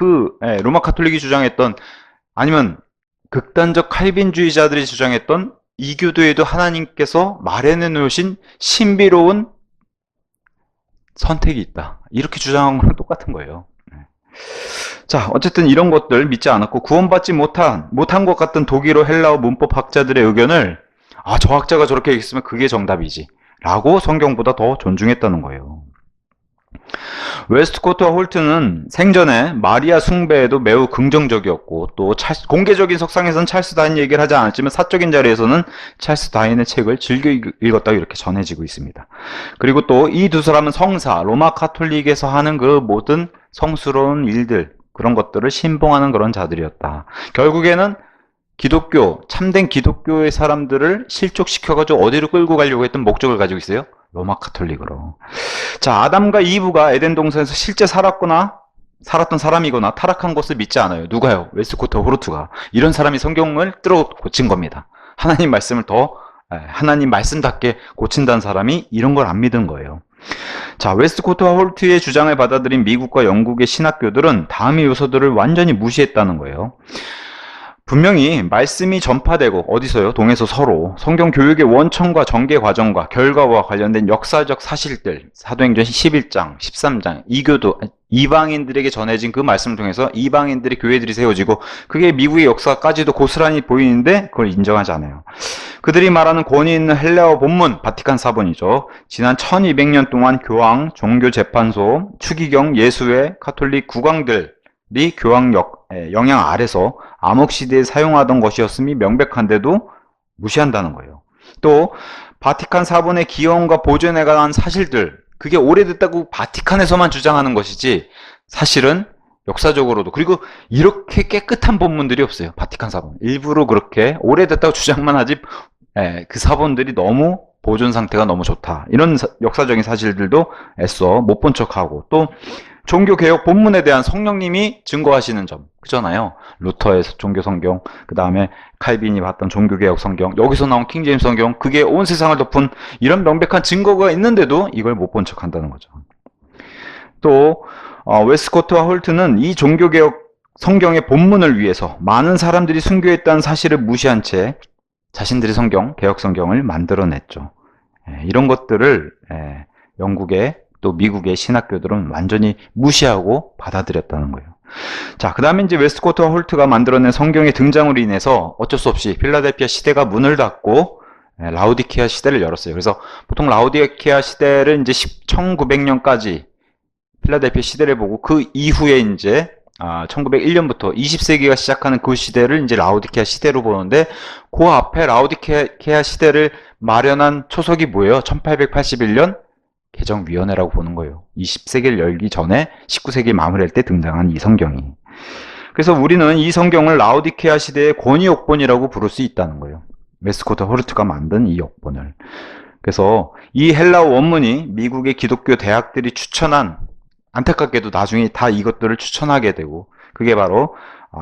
로마 카톨릭이 주장했던, 아니면 극단적 칼빈주의자들이 주장했던 이교도에도 하나님께서 마련해 놓으신 신비로운 선택이 있다. 이렇게 주장한 거랑 똑같은 거예요. 자, 어쨌든 이런 것들 믿지 않았고 구원받지 못한 것 같은 독일어 헬라어 문법 학자들의 의견을 저 학자가 저렇게 얘기했으면 그게 정답이지 라고 성경보다 더 존중했다는 거예요. 웨스트코트와 홀트는 생전에 마리아 숭배에도 매우 긍정적이었고, 또 공개적인 석상에서는 찰스 다인 얘기를 하지 않았지만 사적인 자리에서는 찰스 다인의 책을 즐겨 읽었다고 이렇게 전해지고 있습니다. 그리고 또 이 두 사람은 성사, 로마 카톨릭에서 하는 그 모든 성스러운 일들, 그런 것들을 신봉하는 그런 자들이었다. 결국에는 기독교, 참된 기독교의 사람들을 실족시켜가지고 어디로 끌고 가려고 했던 목적을 가지고 있어요? 로마 카톨릭으로. 자, 아담과 이브가 에덴 동산에서 실제 살았던 사람이거나 타락한 것을 믿지 않아요. 누가요? 웨스트코트 호르트가. 이런 사람이 성경을 뜯어 고친 겁니다. 하나님 말씀을 하나님 말씀답게 고친다는 사람이 이런 걸 안 믿은 거예요. 자, 웨스트코트와 홀트의 주장을 받아들인 미국과 영국의 신학교들은 다음의 요소들을 완전히 무시했다는 거예요. 분명히 말씀이 전파되고, 어디서요? 동에서 서로 성경 교육의 원천과 전개 과정과 결과와 관련된 역사적 사실들, 사도행전 11장, 13장, 이방인들에게 전해진 그 말씀을 통해서 이방인들의 교회들이 세워지고, 그게 미국의 역사까지도 고스란히 보이는데 그걸 인정하지 않아요. 그들이 말하는 권위 있는 헬라어 본문, 바티칸 사본이죠. 지난 1200년 동안 교황, 종교재판소, 추기경, 예수회, 카톨릭 국왕들이 교황 영향 아래서 암흑시대에 사용하던 것이었음이 명백한데도 무시한다는 거예요. 또 바티칸 사본의 기원과 보존에 관한 사실들, 그게 오래됐다고 바티칸에서만 주장하는 것이지 사실은 역사적으로도, 그리고 이렇게 깨끗한 본문들이 없어요. 바티칸 사본 일부러 그렇게 오래됐다고 주장만 하지, 그 사본들이 너무 보존 상태가 너무 좋다, 이런 역사적인 사실들도 애써 못 본 척하고, 또 종교개혁 본문에 대한 성령님이 증거하시는 점, 그잖아요. 루터의 종교성경, 그 다음에 칼빈이 봤던 종교개혁 성경, 여기서 나온 킹제임스 성경, 그게 온 세상을 덮은 이런 명백한 증거가 있는데도 이걸 못 본 척 한다는 거죠. 또 웨스트코트와 홀트는 이 종교개혁 성경의 본문을 위해서 많은 사람들이 순교했다는 사실을 무시한 채 자신들의 성경, 개혁 성경을 만들어냈죠. 이런 것들을 영국의 또 미국의 신학교들은 완전히 무시하고 받아들였다는 거예요. 자, 그 다음에 이제 웨스트코트와 홀트가 만들어낸 성경의 등장으로 인해서 어쩔 수 없이 필라델피아 시대가 문을 닫고 라우디케아 시대를 열었어요. 그래서 보통 라우디케아 시대를 이제 1900년까지 필라델피아 시대를 보고, 그 이후에 이제 1901년부터 20세기가 시작하는 그 시대를 이제 라우디케아 시대로 보는데, 그 앞에 라우디케아 시대를 마련한 초석이 뭐예요? 1881년 개정위원회라고 보는 거예요. 20세기를 열기 전에 19세기 마무리할 때 등장한 이 성경이. 그래서 우리는 이 성경을 라우디케아 시대의 권위역본이라고 부를 수 있다는 거예요. 웨스트코트 호르트가 만든 이 역본을. 그래서 이 헬라어 원문이 미국의 기독교 대학들이 추천한, 안타깝게도 나중에 다 이것들을 추천하게 되고, 그게 바로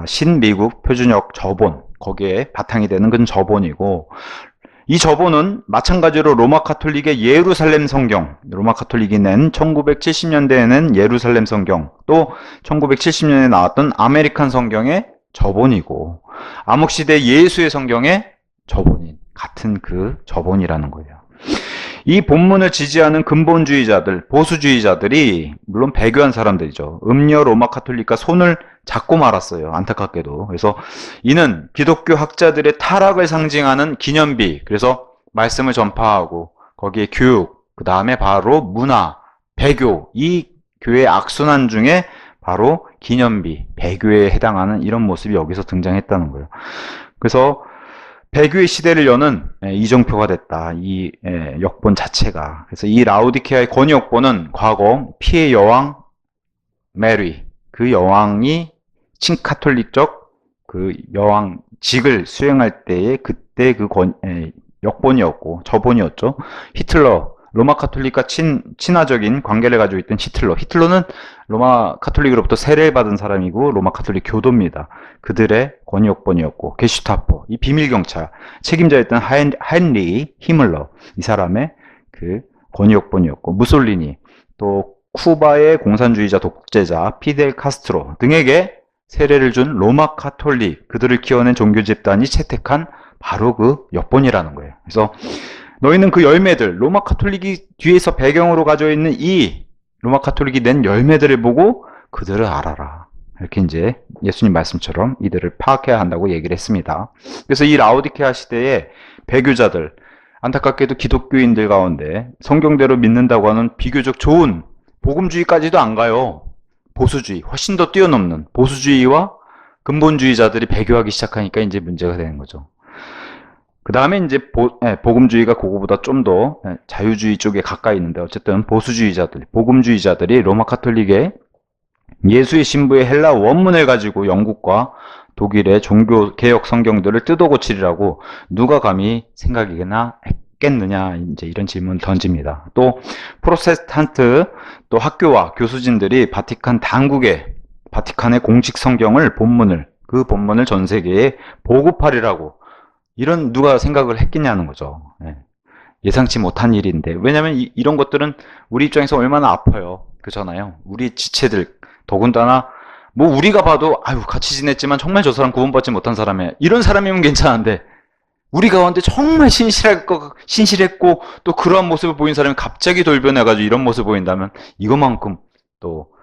신미국 표준역 저본, 거기에 바탕이 되는 건 저본이고, 이 저본은 마찬가지로 로마 카톨릭의 예루살렘 성경, 로마 카톨릭이 낸 1970년대에 낸 예루살렘 성경, 또 1970년에 나왔던 아메리칸 성경의 저본이고, 암흑시대 예수의 성경의 저본인, 같은 그 저본이라는 거예요. 이 본문을 지지하는 근본주의자들, 보수주의자들이 물론 배교한 사람들이죠. 음녀 로마 카톨릭과 손을 잡고 말았어요. 안타깝게도. 그래서 이는 기독교 학자들의 타락을 상징하는 기념비, 그래서 말씀을 전파하고 거기에 교육, 그 다음에 바로 문화, 배교, 이 교회 악순환 중에 바로 기념비, 배교에 해당하는 이런 모습이 여기서 등장했다는 거예요. 그래서 배교의 시대를 여는 이정표가 됐다. 이 역본 자체가. 그래서 이 라우디케아의 권위역본은 과거 피해 여왕 메리, 그 여왕이 친카톨릭적 그 여왕직을 수행할 때의 그때 그 역본이었고 저본이었죠. 히틀러, 로마 카톨릭과 친화적인 관계를 가지고 있던 히틀러는 로마 카톨릭으로부터 세례를 받은 사람이고 로마 카톨릭 교도입니다. 그들의 권위역본이었고 게슈타포, 이 비밀경찰 책임자였던 하인리 히물러, 이 사람의 그 권위역본이었고 무솔리니, 또 쿠바의 공산주의자 독재자 피델 카스트로 등에게 세례를 준 로마 카톨릭, 그들을 키워낸 종교 집단이 채택한 바로 그 역본이라는 거예요. 그래서 너희는 그 열매들, 로마 카톨릭이 뒤에서 배경으로 가지고 있는 이 로마 카톨릭이 낸 열매들을 보고 그들을 알아라. 이렇게 이제 예수님 말씀처럼 이들을 파악해야 한다고 얘기를 했습니다. 그래서 이 라오디케아 시대의 배교자들, 안타깝게도 기독교인들 가운데 성경대로 믿는다고 하는 비교적 좋은 복음주의까지도 안 가요. 보수주의, 훨씬 더 뛰어넘는 보수주의와 근본주의자들이 배교하기 시작하니까 이제 문제가 되는 거죠. 그 다음에 이제 복음주의가 그거보다 좀 더 자유주의 쪽에 가까이 있는데, 어쨌든 보수주의자들, 복음주의자들이 로마 카톨릭의 예수의 신부의 헬라 원문을 가지고 영국과 독일의 종교 개혁 성경들을 뜯어 고치리라고 누가 감히 생각이나 했겠느냐, 이제 이런 질문을 던집니다. 또 프로테스탄트 또 학교와 교수진들이 바티칸 당국의 바티칸의 공식 성경을 그 본문을 전 세계에 보급하리라고, 이런 누가 생각을 했겠냐는 거죠. 예상치 못한 일인데, 왜냐하면 이런 것들은 우리 입장에서 얼마나 아파요. 그렇잖아요. 우리 지체들, 더군다나 뭐 우리가 봐도 아유 같이 지냈지만 정말 저 사람 구원받지 못한 사람이야, 이런 사람이면 괜찮은데, 우리 가운데 정말 신실했고 또 그러한 모습을 보인 사람이 갑자기 돌변해가지고 이런 모습을 보인다면 이것만큼 또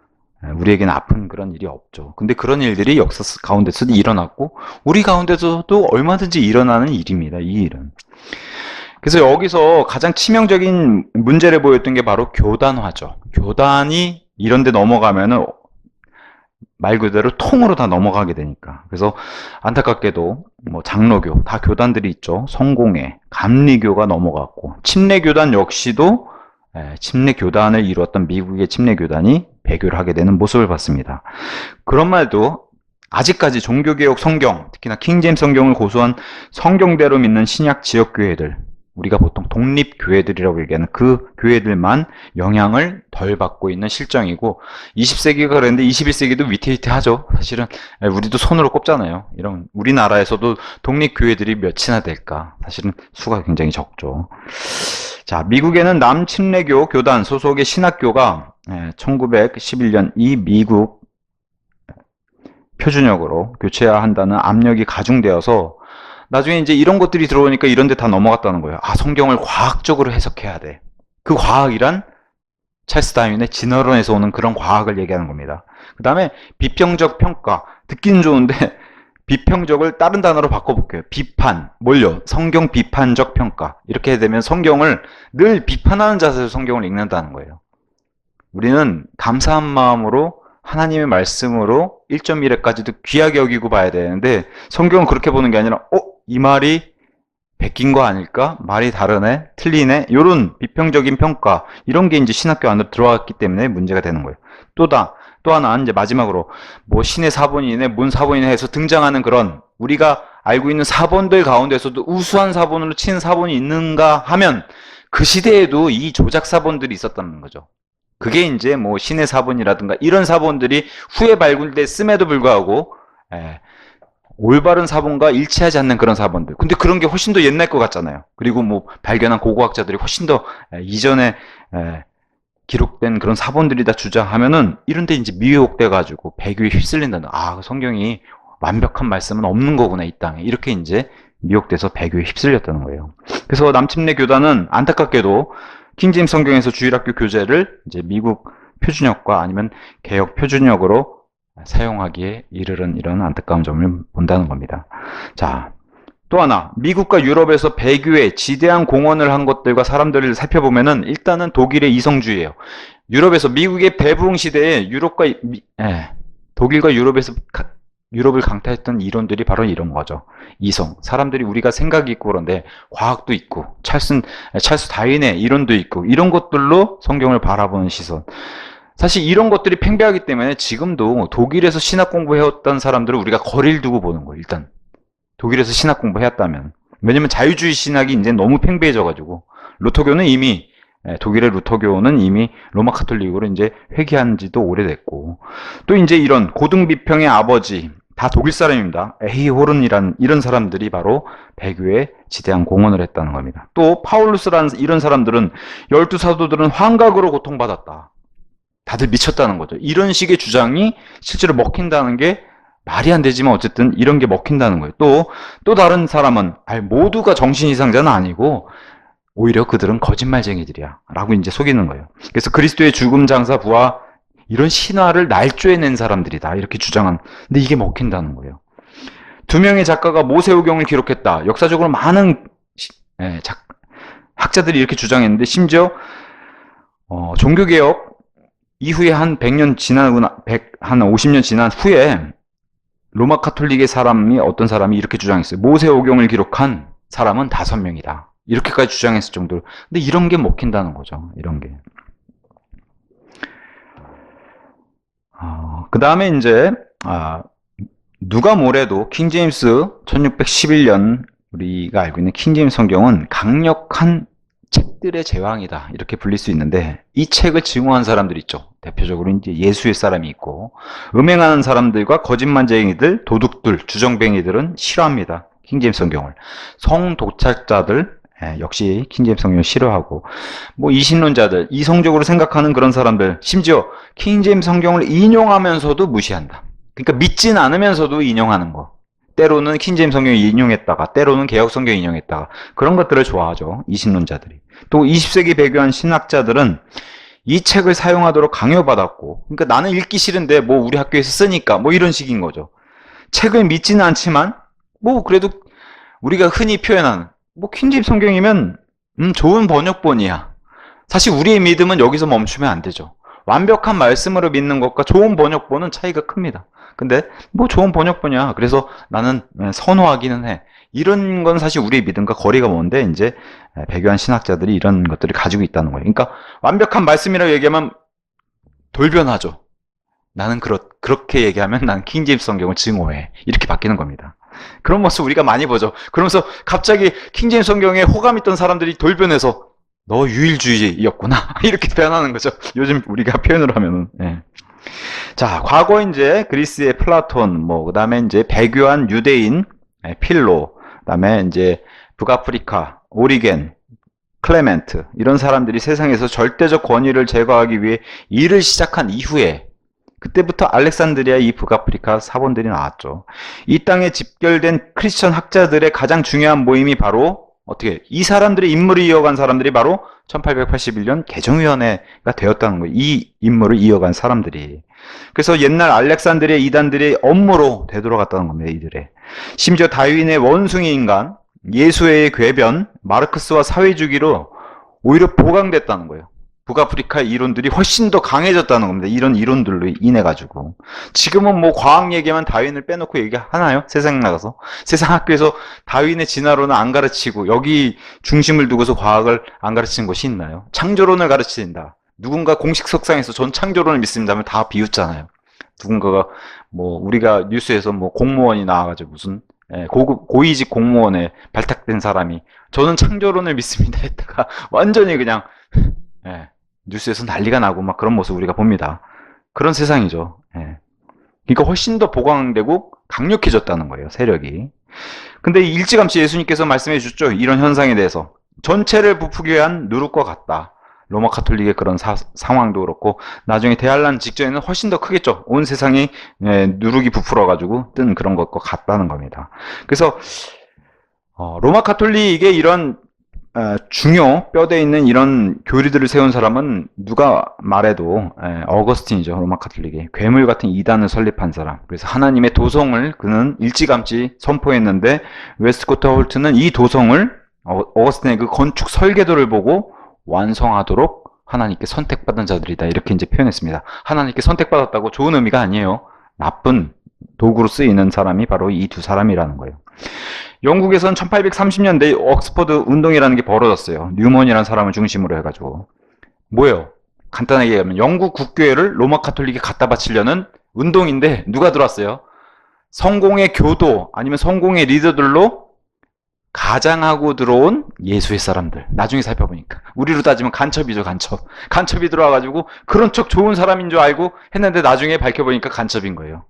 우리에게는 아픈 그런 일이 없죠. 근데 그런 일들이 역사 가운데서도 일어났고 우리 가운데서도 얼마든지 일어나는 일입니다. 이 일은. 그래서 여기서 가장 치명적인 문제를 보였던 게 바로 교단화죠. 교단이 이런 데 넘어가면은 말 그대로 통으로 다 넘어가게 되니까. 그래서 안타깝게도 뭐 장로교, 다 교단들이 있죠. 성공회, 감리교가 넘어갔고, 침례교단 역시도 침례교단을 이루었던 미국의 침례교단이 배교를 하게 되는 모습을 봤습니다. 그런 말도 아직까지 종교개혁 성경, 특히나 킹제임스 성경을 고수한 성경대로 믿는 신약 지역교회들, 우리가 보통 독립교회들이라고 얘기하는 그 교회들만 영향을 덜 받고 있는 실정이고, 20세기가 그랬는데 21세기도 위태위태하죠. 사실은 우리도 손으로 꼽잖아요. 이런 우리나라에서도 독립교회들이 몇이나 될까? 사실은 수가 굉장히 적죠. 자, 미국에는 남침례교 교단 소속의 신학교가 1911년 이 미국 표준역으로 교체해야 한다는 압력이 가중되어서 나중에 이제 이런 것들이 들어오니까 이런 데 다 넘어갔다는 거예요. 아, 성경을 과학적으로 해석해야 돼. 그 과학이란 찰스 다윈의 진화론에서 오는 그런 과학을 얘기하는 겁니다. 그 다음에 비평적 평가. 듣기는 좋은데 비평적을 다른 단어로 바꿔볼게요. 비판. 뭘요? 성경 비판적 평가. 이렇게 되면 성경을 늘 비판하는 자세로 성경을 읽는다는 거예요. 우리는 감사한 마음으로 하나님의 말씀으로 1.1회까지도 귀하게 여기고 봐야 되는데, 성경은 그렇게 보는 게 아니라 이 말이 베낀 거 아닐까? 말이 다르네? 틀리네? 이런 비평적인 평가, 이런 게 이제 신학교 안으로 들어왔기 때문에 문제가 되는 거예요. 또 하나 이제 마지막으로 뭐 신의 사본이네, 문 사본이네 해서 등장하는 그런 우리가 알고 있는 사본들 가운데서도 우수한 사본으로 치는 사본이 있는가 하면 그 시대에도 이 조작 사본들이 있었다는 거죠. 그게 이제 뭐 신의 사본이라든가 이런 사본들이 후에 발굴됐음에도 불구하고 올바른 사본과 일치하지 않는 그런 사본들. 근데 그런 게 훨씬 더 옛날 것 같잖아요. 그리고 뭐 발견한 고고학자들이 훨씬 더 이전에 기록된 그런 사본들이다 주장하면은 이런 데 이제 미혹돼 가지고 배교에 휩쓸린다는, 아, 성경이 완벽한 말씀은 없는 거구나 이 땅에, 이렇게 이제 미혹돼서 배교에 휩쓸렸다는 거예요. 그래서 남침내 교단은 안타깝게도 킹제임스 성경에서 주일학교 교재를 이제 미국 표준역과 아니면 개역 표준역으로 사용하기에 이르는 이런 안타까운 점을 본다는 겁니다. 자, 또 하나, 미국과 유럽에서 배교에 지대한 공헌을 한 것들과 사람들을 살펴보면은 일단은 독일의 이성주의예요. 유럽에서 미국의 배부흥 시대에 독일과 유럽을 강타했던 이론들이 바로 이런 거죠. 이성. 사람들이 우리가 생각이 있고 그런데 과학도 있고 찰스 다윈의 이론도 있고 이런 것들로 성경을 바라보는 시선. 사실 이런 것들이 팽배하기 때문에 지금도 독일에서 신학 공부해왔던 사람들을 우리가 거리를 두고 보는 거예요. 일단 독일에서 신학 공부해왔다면. 왜냐면 자유주의 신학이 이제 너무 팽배해져가지고 루터교는 이미 독일의 루터교는 이미 로마 카톨릭으로 이제 회귀한 지도 오래됐고, 또 이제 이런 고등비평의 아버지 다 독일 사람입니다. 에히호른이란 이런 사람들이 바로 배교에 지대한 공헌을 했다는 겁니다. 또 파울루스라는 이런 사람들은 12사도들은 환각으로 고통받았다. 다들 미쳤다는 거죠. 이런 식의 주장이 실제로 먹힌다는 게 말이 안 되지만 어쨌든 이런 게 먹힌다는 거예요. 또 다른 사람은 모두가 정신이상자는 아니고 오히려 그들은 거짓말쟁이들이야 라고 이제 속이는 거예요. 그래서 그리스도의 죽음, 장사, 부활 이런 신화를 날조해낸 사람들이다 이렇게 주장한. 근데 이게 먹힌다는 거예요. 두 명의 작가가 모세오경을 기록했다. 역사적으로 많은 학자들이 이렇게 주장했는데, 심지어 종교개혁 이후에 한 100년 지난 한 50년 지난 후에 로마 카톨릭의 어떤 사람이 이렇게 주장했어요. 모세오경을 기록한 사람은 5명이다. 이렇게까지 주장했을 정도로. 근데 이런 게 먹힌다는 거죠. 이런 게. 그 다음에 이제 누가 뭐래도 킹제임스 1611년 우리가 알고 있는 킹제임스 성경은 강력한 책들의 제왕이다 이렇게 불릴 수 있는데, 이 책을 증오한 사람들 있죠. 대표적으로 이제 예수의 사람이 있고, 음행하는 사람들과 거짓말쟁이들, 도둑들, 주정뱅이들은 싫어합니다. 킹제임스 성경을. 성도착자들 역시 킹제임스 성경을 싫어하고, 뭐 이신론자들, 이성적으로 생각하는 그런 사람들, 심지어 킹제임스 성경을 인용하면서도 무시한다. 그러니까 믿진 않으면서도 인용하는 거. 때로는 킹제임스 성경을 인용했다가 때로는 개역 성경을 인용했다가 그런 것들을 좋아하죠. 이신론자들이. 또 20세기 배교한 신학자들은 이 책을 사용하도록 강요받았고, 그러니까 나는 읽기 싫은데 뭐 우리 학교에서 쓰니까 뭐 이런 식인 거죠. 책을 믿지는 않지만 뭐 그래도 우리가 흔히 표현하는 뭐 킹제임스 성경이면 좋은 번역본이야. 사실 우리의 믿음은 여기서 멈추면 안 되죠. 완벽한 말씀으로 믿는 것과 좋은 번역본은 차이가 큽니다. 근데 뭐 좋은 번역본이야. 그래서 나는 선호하기는 해. 이런 건 사실 우리의 믿음과 거리가 먼데 이제 배교한 신학자들이 이런 것들을 가지고 있다는 거예요. 그러니까 완벽한 말씀이라고 얘기하면 돌변하죠. 나는 그렇게 얘기하면 난 킹제임스 성경을 증오해. 이렇게 바뀌는 겁니다. 그런 모습 우리가 많이 보죠. 그러면서 갑자기 킹제임스 성경에 호감 있던 사람들이 돌변해서 너 유일주의였구나 이렇게 표현하는 거죠. 요즘 우리가 표현을 하면은. 자, 과거 이제 그리스의 플라톤, 그다음에 이제 배교한 유대인 필로, 그다음에 이제 북아프리카 오리겐, 클레멘트 이런 사람들이 세상에서 절대적 권위를 제거하기 위해 일을 시작한 이후에, 그때부터 알렉산드리아 이 북아프리카 사본들이 나왔죠. 이 땅에 집결된 크리스천 학자들의 가장 중요한 모임이 바로 이 사람들의 임무를 이어간 사람들이 바로 1881년 개정위원회가 되었다는 거예요. 이 임무를 이어간 사람들이. 그래서 옛날 알렉산드리아 이단들의 업무로 되돌아갔다는 겁니다. 이들의. 심지어 다윈의 원숭이 인간, 예수의 궤변, 마르크스와 사회주의로 오히려 보강됐다는 거예요. 북아프리카 이론들이 훨씬 더 강해졌다는 겁니다. 이런 이론들로 인해 가지고. 지금은 뭐 과학 얘기만 다윈을 빼놓고 얘기하나요? 세상 나가서. 세상 학교에서 다윈의 진화론은 안 가르치고 여기 중심을 두고서 과학을 안 가르치는 곳이 있나요? 창조론을 가르친다. 누군가 공식 석상에서 전 창조론을 믿습니다 하면 다 비웃잖아요. 누군가가 우리가 뉴스에서 공무원이 나와가지고 무슨 고위직 공무원에 발탁된 사람이 저는 창조론을 믿습니다 했다가 완전히 그냥 뉴스에서 난리가 나고 막 그런 모습 우리가 봅니다. 그런 세상이죠. 그러니까 훨씬 더 보강되고 강력해졌다는 거예요, 세력이. 근데 일찌감치 예수님께서 말씀해 주셨죠. 이런 현상에 대해서. 전체를 부푸기 위한 누룩과 같다. 로마 카톨릭의 그런 상황도 그렇고, 나중에 대환란 직전에는 훨씬 더 크겠죠. 온 세상이 누룩이 부풀어가지고 뜬 그런 것과 같다는 겁니다. 그래서 로마 카톨릭의 이런 중요 뼈대 있는 이런 교리들을 세운 사람은 누가 말해도 어거스틴이죠. 로마 카톨릭이 괴물 같은 이단을 설립한 사람. 그래서 하나님의 도성을 그는 일찌감치 선포했는데 웨스트코트 홀트는 이 도성을 어거스틴의 그 건축 설계도를 보고 완성하도록 하나님께 선택받은 자들이다. 이렇게 이제 표현했습니다. 하나님께 선택받았다고 좋은 의미가 아니에요. 나쁜 도구로 쓰이는 사람이 바로 이 두 사람이라는 거예요. 영국에서는 1830년대에 옥스퍼드 운동이라는 게 벌어졌어요. 뉴먼이라는 사람을 중심으로 해가지고. 뭐예요? 간단하게 얘기하면 영국 국교회를 로마 카톨릭에 갖다 바치려는 운동인데 누가 들어왔어요? 성공의 교도 아니면 성공의 리더들로 가장하고 들어온 예수의 사람들. 나중에 살펴보니까. 우리로 따지면 간첩이죠, 간첩. 간첩이 들어와가지고 그런 척 좋은 사람인 줄 알고 했는데 나중에 밝혀보니까 간첩인 거예요.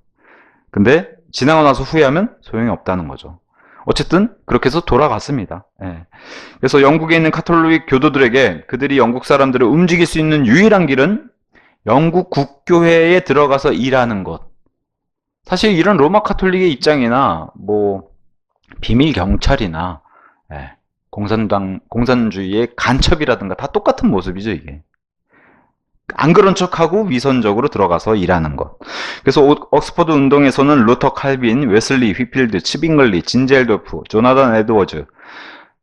근데 지나고 나서 후회하면 소용이 없다는 거죠. 어쨌든 그렇게 해서 돌아갔습니다. 그래서 영국에 있는 카톨릭 교도들에게 그들이 영국 사람들을 움직일 수 있는 유일한 길은 영국 국교회에 들어가서 일하는 것. 사실 이런 로마 카톨릭의 입장이나 뭐 비밀 경찰이나 공산주의의 간첩이라든가 다 똑같은 모습이죠, 이게. 안 그런 척하고 위선적으로 들어가서 일하는 것. 그래서 옥스퍼드 운동에서는 루터 칼빈, 웨슬리, 휘필드, 치빙글리, 진젤도프, 조나단 에드워즈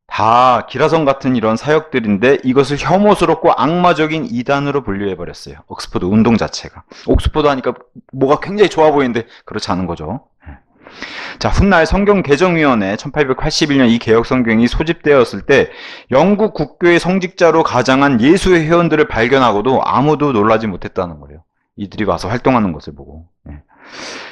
다 기라성 같은 이런 사역들인데 이것을 혐오스럽고 악마적인 이단으로 분류해버렸어요. 옥스퍼드 운동 자체가. 옥스퍼드 하니까 뭐가 굉장히 좋아 보이는데 그렇지 않은 거죠. 자, 훗날 성경개정위원회 1881년 이 개혁성경이 소집되었을 때 영국 국교의 성직자로 가장한 예수의 회원들을 발견하고도 아무도 놀라지 못했다는 거예요. 이들이 와서 활동하는 것을 보고.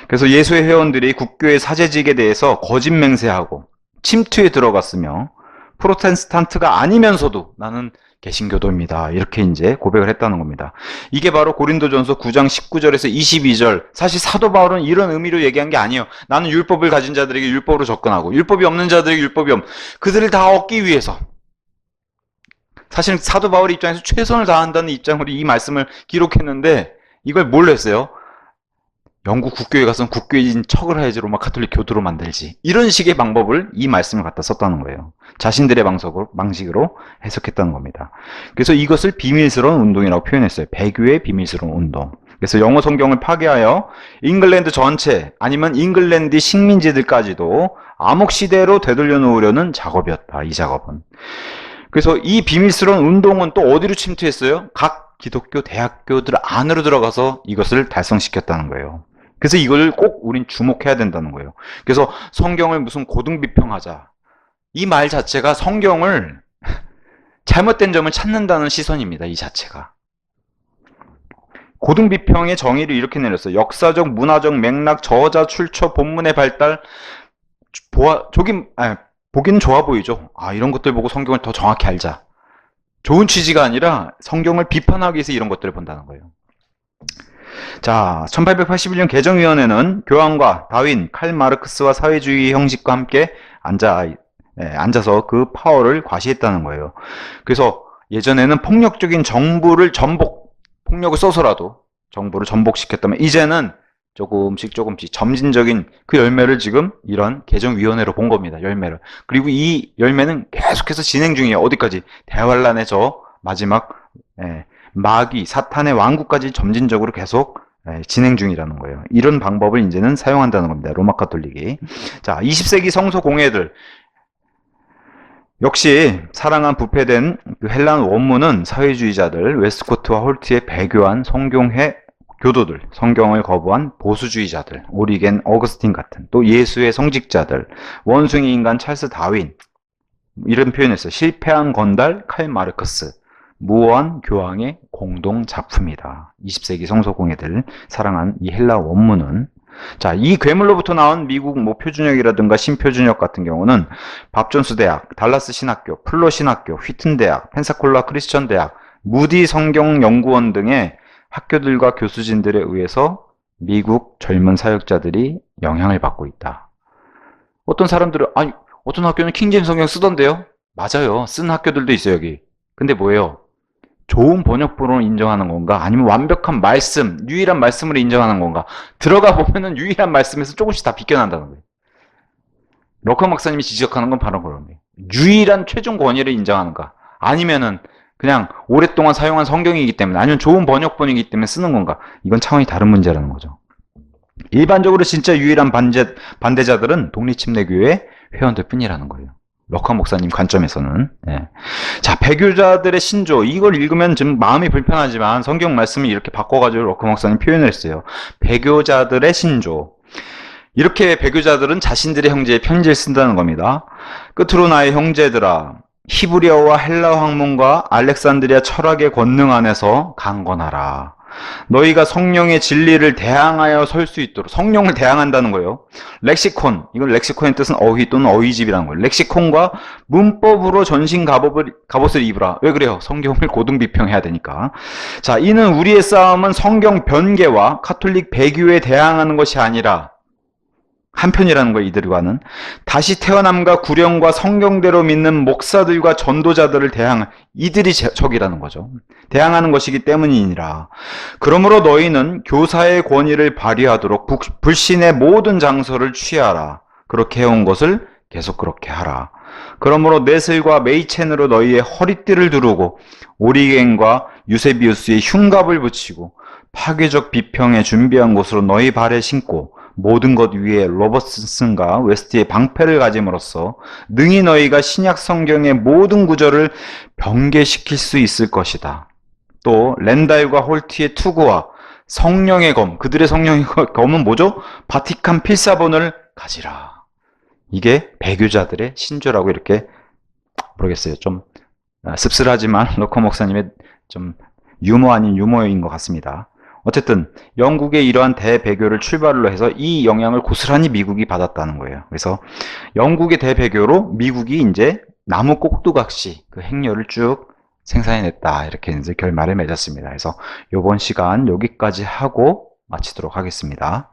그래서 예수의 회원들이 국교의 사제직에 대해서 거짓 맹세하고 침투에 들어갔으며 프로테스탄트가 아니면서도 나는 개신교도입니다. 이렇게 이제 고백을 했다는 겁니다. 이게 바로 고린도전서 9장 19절에서 22절. 사실 사도 바울은 이런 의미로 얘기한 게 아니에요. 나는 율법을 가진 자들에게 율법으로 접근하고 율법이 없는 자들에게 율법이 그들을 다 얻기 위해서. 사실 사도 바울의 입장에서 최선을 다한다는 입장으로 이 말씀을 기록했는데 이걸 뭘로 했어요? 영국 국교에 가서는 국교인 척을 해야지 로마 카톨릭 교도로 만들지. 이런 식의 방법을 이 말씀을 갖다 썼다는 거예요. 자신들의 방식으로 해석했다는 겁니다. 그래서 이것을 비밀스러운 운동이라고 표현했어요. 배교의 비밀스러운 운동. 그래서 영어 성경을 파괴하여 잉글랜드 전체 아니면 잉글랜드 식민지들까지도 암흑시대로 되돌려 놓으려는 작업이었다. 이 작업은. 그래서 이 비밀스러운 운동은 또 어디로 침투했어요? 각 기독교 대학교들 안으로 들어가서 이것을 달성시켰다는 거예요. 그래서 이걸 꼭 우린 주목해야 된다는 거예요. 그래서 성경을 무슨 고등비평하자. 이 말 자체가 성경을 잘못된 점을 찾는다는 시선입니다. 이 자체가. 고등비평의 정의를 이렇게 내렸어요. 역사적, 문화적 맥락, 저자, 출처, 본문의 발달, 보기는 좋아 보이죠. 이런 것들 보고 성경을 더 정확히 알자. 좋은 취지가 아니라 성경을 비판하기 위해서 이런 것들을 본다는 거예요. 자, 1881년 개정위원회는 교황과 다윈, 칼 마르크스와 사회주의 형식과 함께 앉아서 그 파워를 과시했다는 거예요. 그래서 예전에는 폭력적인 정부를 폭력을 써서라도 정부를 전복시켰다면 이제는 조금씩 점진적인 그 열매를 지금 이런 개정위원회로 본 겁니다. 열매를. 그리고 이 열매는 계속해서 진행 중이에요. 어디까지? 대환란의 저 마지막 마귀, 사탄의 왕국까지 점진적으로 계속 진행 중이라는 거예요. 이런 방법을 이제는 사용한다는 겁니다. 로마 카톨릭이. 자, 20세기 성서 공회들. 역시 사랑한 부패된 그 헬란 원문은 사회주의자들, 웨스트코트와 홀트의 배교한 성경회 교도들, 성경을 거부한 보수주의자들, 오리겐, 어거스틴 같은 또 예수의 성직자들, 원숭이 인간 찰스 다윈 이런 표현했어요. 실패한 건달 칼 마르크스, 무어한 교황의 공동 작품이다. 20세기 성서공회들 사랑한 이 헬라 원문은 자, 이 괴물로부터 나온 미국 표준역이라든가 신표준역 같은 경우는 밥존스 대학, 달라스 신학교, 플러 신학교, 휘튼 대학, 펜사콜라 크리스천 대학, 무디 성경연구원 등의 학교들과 교수진들에 의해서 미국 젊은 사역자들이 영향을 받고 있다. 어떤 사람들은 어떤 학교는 킹제임스 성경 쓰던데요? 맞아요. 쓴 학교들도 있어요, 여기. 근데 뭐예요? 좋은 번역본으로 인정하는 건가? 아니면 완벽한 말씀, 유일한 말씀으로 인정하는 건가? 들어가 보면은 유일한 말씀에서 조금씩 다 비껴난다는 거예요. 러커 박사님이 지적하는 건 바로 그런 거예요. 유일한 최종 권위를 인정하는가? 아니면은 그냥 오랫동안 사용한 성경이기 때문에, 아니면 좋은 번역본이기 때문에 쓰는 건가? 이건 차원이 다른 문제라는 거죠. 일반적으로 진짜 유일한 반대자들은 독립침례교회 회원들 뿐이라는 거예요. 러커 목사님 관점에서는. 예. 자, 배교자들의 신조. 이걸 읽으면 좀 마음이 불편하지만 성경 말씀을 이렇게 바꿔가지고 러커 목사님 표현을 했어요. 배교자들의 신조. 이렇게 배교자들은 자신들의 형제에 편지를 쓴다는 겁니다. 끝으로 나의 형제들아, 히브리어와 헬라어 학문과 알렉산드리아 철학의 권능 안에서 강건하라. 너희가 성령의 진리를 대항하여 설 수 있도록, 성령을 대항한다는 거예요. 렉시콘, 이건 렉시콘의 뜻은 어휘 또는 어휘집이라는 거예요. 렉시콘과 문법으로 전신 갑옷을 입으라. 왜 그래요? 성경을 고등비평해야 되니까. 자, 이는 우리의 싸움은 성경 변개와 카톨릭 배교에 대항하는 것이 아니라, 한편이라는 거예요. 이들과는 다시 태어남과 구령과 성경대로 믿는 목사들과 전도자들을 이들이 적이라는 거죠. 대항하는 것이기 때문이니라. 그러므로 너희는 교사의 권위를 발휘하도록 불신의 모든 장소를 취하라. 그렇게 해온 것을 계속 그렇게 하라. 그러므로 넷을과 메이첸으로 너희의 허리띠를 두르고 오리겐과 유세비우스의 흉갑을 붙이고 파괴적 비평에 준비한 곳으로 너희 발에 신고 모든 것 위에 로버슨과 웨스트의 방패를 가짐으로써 능히 너희가 신약 성경의 모든 구절을 변개시킬 수 있을 것이다. 또 렌달과 홀트의 투구와 성령의 검, 그들의 성령의 검은 뭐죠? 바티칸 필사본을 가지라. 이게 배교자들의 신조라고 이렇게 모르겠어요. 좀 씁쓸하지만 러커 목사님의 좀 유머 아닌 유머인 것 같습니다. 어쨌든 영국의 이러한 대배교를 출발로 해서 이 영향을 고스란히 미국이 받았다는 거예요. 그래서 영국의 대배교로 미국이 이제 나무 꼭두각시 그 행렬을 쭉 생산해냈다. 이렇게 이제 결말을 맺었습니다. 그래서 이번 시간 여기까지 하고 마치도록 하겠습니다.